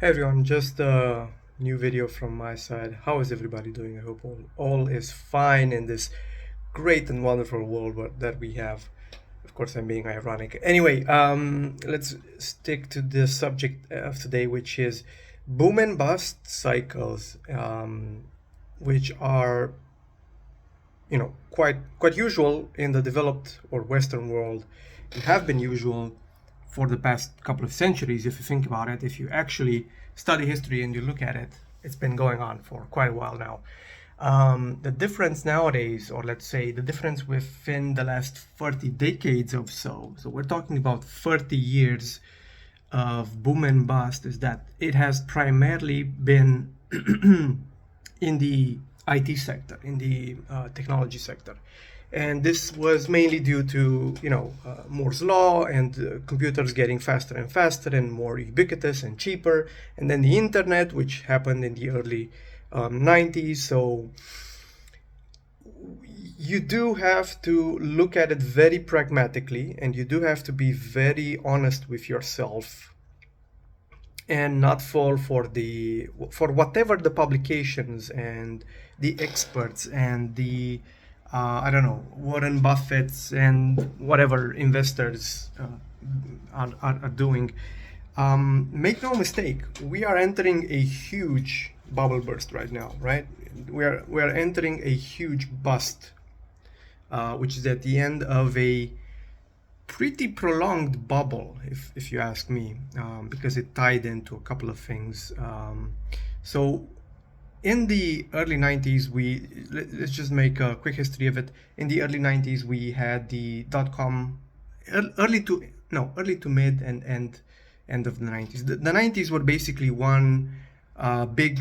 Hey everyone, just a new video from my side. How is everybody doing? I hope all is fine in this great and wonderful world that we have. Of course, I'm being ironic. Anyway, let's stick to the subject of today, which is boom and bust cycles, which are quite usual in the developed or Western world, and have been usual for the past couple of centuries. If you think about it, if you actually study history and you look at it, it's been going on for quite a while now. The difference nowadays, or let's say the difference within the last 30 decades or so we're talking about 30 years of boom and bust, is that it has primarily been in the IT sector, in the technology sector. And this was mainly due to, Moore's law and computers getting faster and faster and more ubiquitous and cheaper. And then the internet, which happened in the early 90s. So you do have to look at it very pragmatically, and you do have to be very honest with yourself and not fall for whatever the publications and the experts and the I don't know, Warren Buffett's and whatever investors are doing. Make no mistake, we are entering a huge bubble burst right now, right? We are entering a huge bust, which is at the end of a pretty prolonged bubble, if you ask me, because it tied into a couple of things. So in the early 90s, let's just make a quick history of it. In the early 90s, we had the dot-com, early to mid and end of the 90s. The 90s were basically one big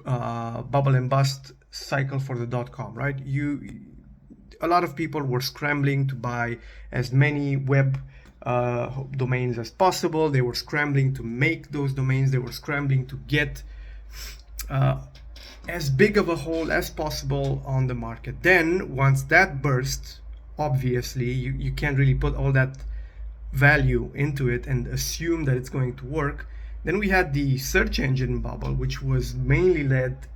bubble and bust cycle for the dot-com, right? A lot of people were scrambling to buy as many web domains as possible. They were scrambling to make those domains. They were scrambling to get as big of a hole as possible on the market. Then once that burst, obviously you can't really put all that value into it and assume that it's going to work. Then we had the search engine bubble, which was mainly led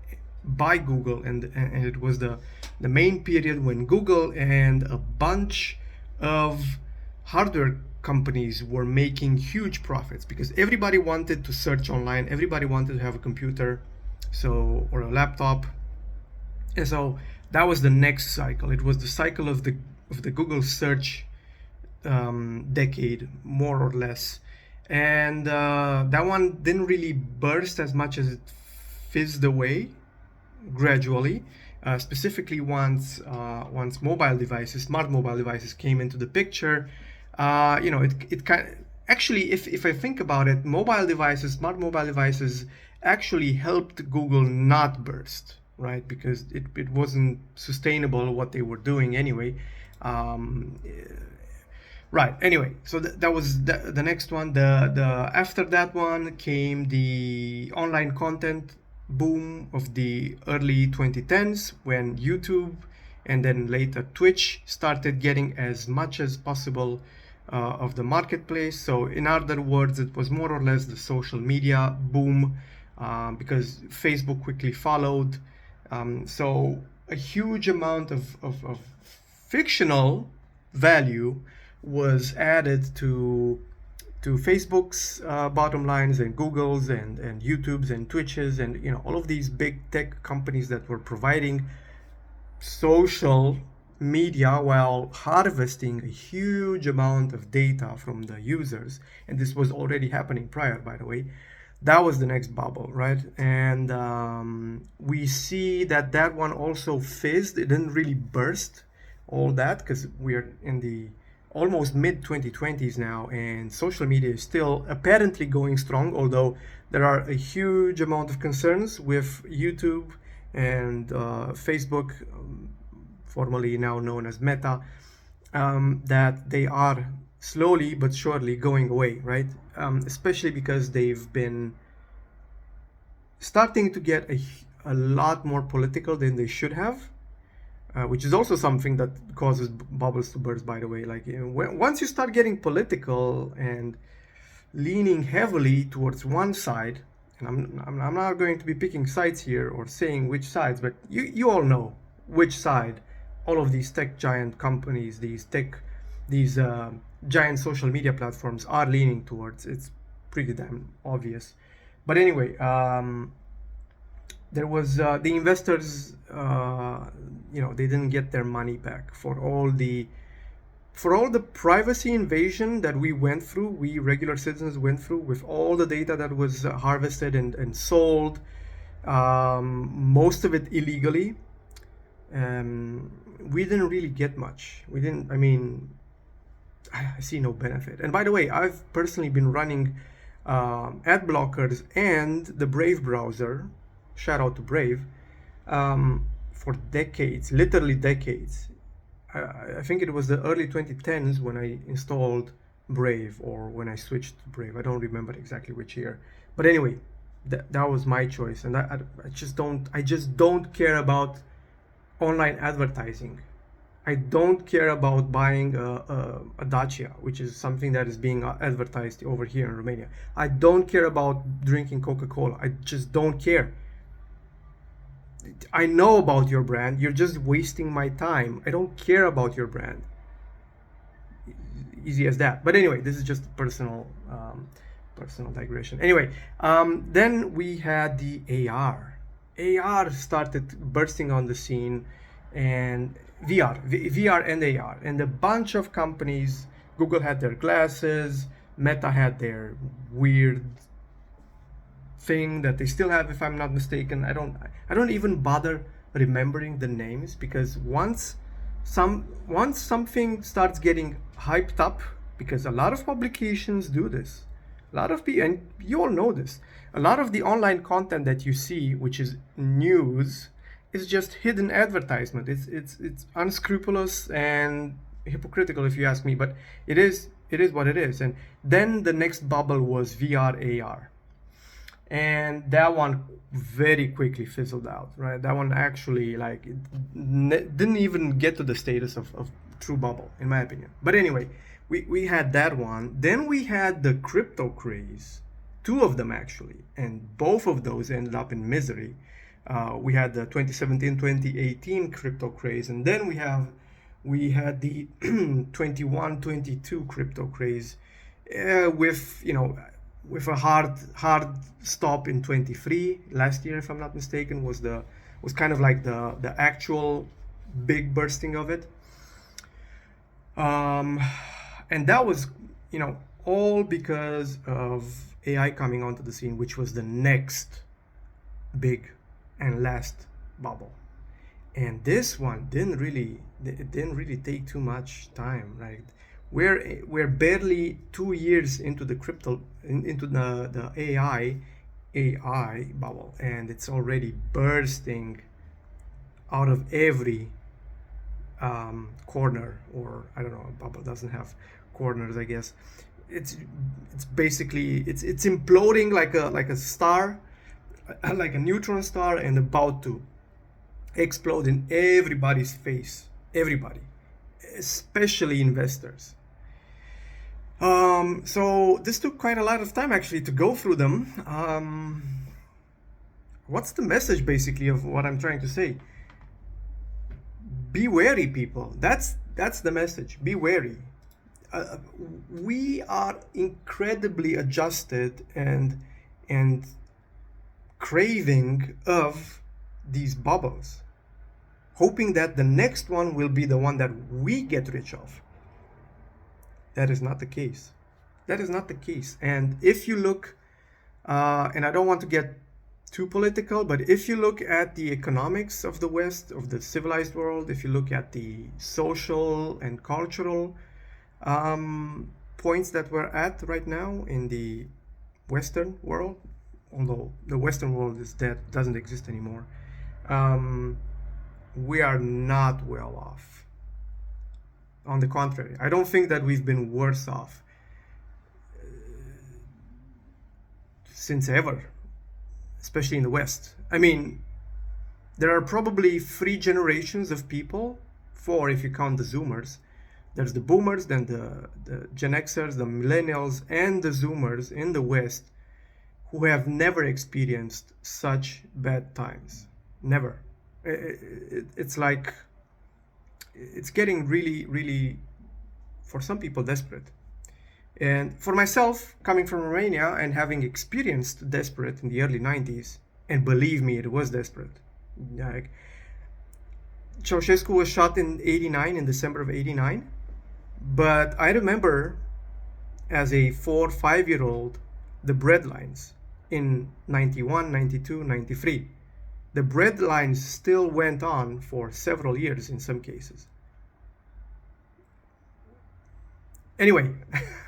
by Google, and it was the main period when Google and a bunch of hardware companies were making huge profits because everybody wanted to search online, everybody wanted to have a computer, or a laptop. And so that was the next cycle. It was the cycle of the Google search decade, more or less. And that one didn't really burst as much as it fizzed away gradually, specifically once mobile devices, smart mobile devices, came into the picture. It kind of, actually, if I think about it, smart mobile devices actually helped Google not burst, right? Because it wasn't sustainable what they were doing anyway. Right. Anyway, so that was the next one. The after that one came the online content boom of the early 2010s, when YouTube and then later Twitch started getting as much as possible of the marketplace. So in other words, it was more or less the social media boom, because Facebook quickly followed. So a huge amount of fictional value was added to Facebook's bottom lines, and Google's and YouTube's and Twitch's, and all of these big tech companies that were providing social media while harvesting a huge amount of data from the users. And this was already happening prior, by the way. That was the next bubble, right? And we see that one also fizzed. It didn't really burst all that because we're in the almost mid 2020s now, and social media is still apparently going strong, although there are a huge amount of concerns with YouTube and Facebook, formerly now known as Meta, that they are slowly but surely going away, right? Especially because they've been starting to get a lot more political than they should have. Which is also something that causes bubbles to burst, by the way. Like, once you start getting political and leaning heavily towards one side, and I'm not going to be picking sides here or saying which sides, but you all know which side all of these tech giant companies, these giant social media platforms are leaning towards. It's pretty damn obvious. But anyway, there was the investors, they didn't get their money back for all the privacy invasion that we regular citizens went through, with all the data that was harvested and sold, most of it illegally. We didn't really get much. I see no benefit. And by the way, I've personally been running ad blockers and the Brave browser, shout out to Brave, for decades, literally decades. I think it was the early 2010s when I installed Brave, or when I switched to Brave. I don't remember exactly which year. But anyway, that was my choice. And I just don't care about online advertising. I don't care about buying a Dacia, which is something that is being advertised over here in Romania. I don't care about drinking Coca-Cola. I just don't care. I know about your brand. You're just wasting my time. I don't care about your brand. Easy as that. But anyway, this is just personal digression. Anyway, then we had the AR. AR started bursting on the scene, and VR and AR, and a bunch of companies. Google had their glasses, Meta had their weird thing that they still have, if I'm not mistaken. I don't even bother remembering the names, because once something starts getting hyped up, because a lot of publications do this, a lot of people, and you all know this, a lot of the online content that you see, which is news, is just hidden advertisement. It's unscrupulous and hypocritical, if you ask me, but it is what it is. And then the next bubble was VR AR, and that one very quickly fizzled out, right? That one actually didn't even get to the status of true bubble, in my opinion. But anyway, we had that one. Then we had the crypto craze, two of them actually, and both of those ended up in misery. We had the 2017-2018 crypto craze, and then we had the 21-22 crypto craze, with a hard stop in 23 last year, if I'm not mistaken, was kind of like the actual big bursting of it. And that was, all because of AI coming onto the scene, which was the next big and last bubble. And this one didn't really take too much time, right? We're barely 2 years into the AI bubble, and it's already bursting out of every corner, or I don't know, a bubble doesn't have corners, I guess. It's basically it's imploding like a star, like a neutron star, and about to explode in everybody's face. Everybody, especially investors. So this took quite a lot of time actually to go through them. What's the message basically of what I'm trying to say? Be wary, people. That's the message. Be wary. We are incredibly adjusted and craving of these bubbles, hoping that the next one will be the one that we get rich of. That is not the case. That is not the case. And if you look, and I don't want to get too political, but if you look at the economics of the West, of the civilized world, if you look at the social and cultural points that we're at right now in the Western world, although the Western world is dead, doesn't exist anymore, we are not well off. On the contrary, I don't think that we've been worse off since ever, especially in the West. I mean, there are probably 3 generations of people, 4 if you count the Zoomers. There's the Boomers, then the Gen Xers, the Millennials, and the Zoomers in the West. who have never experienced such bad times. Never. It's like, it's getting really, really, for some people, desperate. And for myself, coming from Romania and having experienced desperate in the early 90s, and believe me, it was desperate. Like, Ceausescu was shot in 89, in December of 89. But I remember as a 4-5-year-old, the breadlines in 91, 92, 93. The breadlines still went on for several years in some cases. Anyway,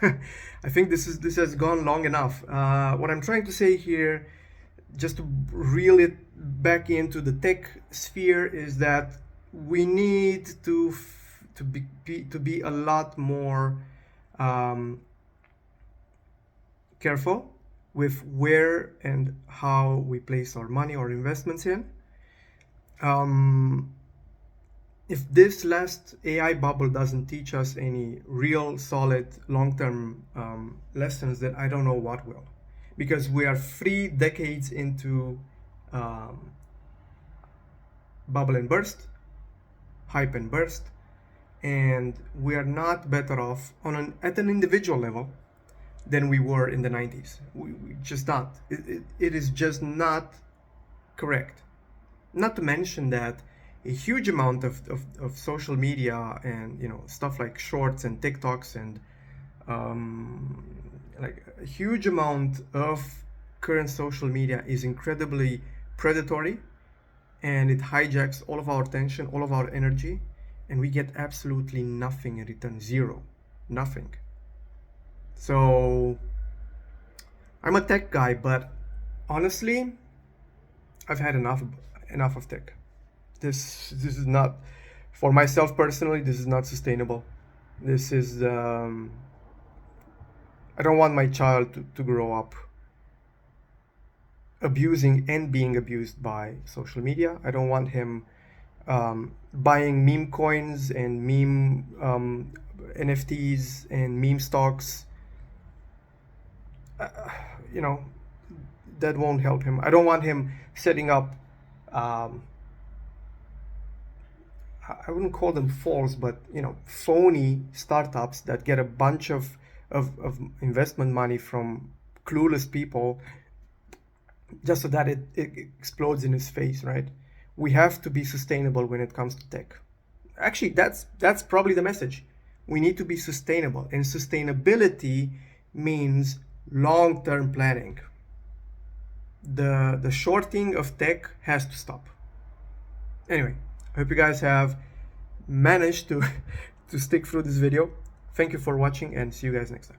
I think this has gone long enough. What I'm trying to say here, just to reel it back into the tech sphere, is that we need to be a lot more careful with where and how we place our money or investments in. If this last AI bubble doesn't teach us any real solid long-term lessons, then I don't know what will, because we are 3 decades into bubble and burst, hype and burst, and we are not better off at an individual level than we were in the 90s. We just not. It is just not correct. Not to mention that a huge amount of social media and stuff like shorts and TikToks and like a huge amount of current social media is incredibly predatory, and it hijacks all of our attention, all of our energy, and we get absolutely nothing in return. Zero. Nothing. So I'm a tech guy, but honestly, I've had enough of tech. This is not, for myself personally, this is not sustainable. This is I don't want my child to grow up abusing and being abused by social media. I don't want him buying meme coins and meme NFTs and meme stocks. That won't help him. I don't want him setting up I wouldn't call them false, but phony startups that get a bunch of investment money from clueless people, just so that it explodes in his face, right? We have to be sustainable when it comes to tech. Actually, that's probably the message. We need to be sustainable, and sustainability means long-term planning. The shorting of tech has to stop. Anyway, I hope you guys have managed to stick through this video. Thank you for watching, and see you guys next time.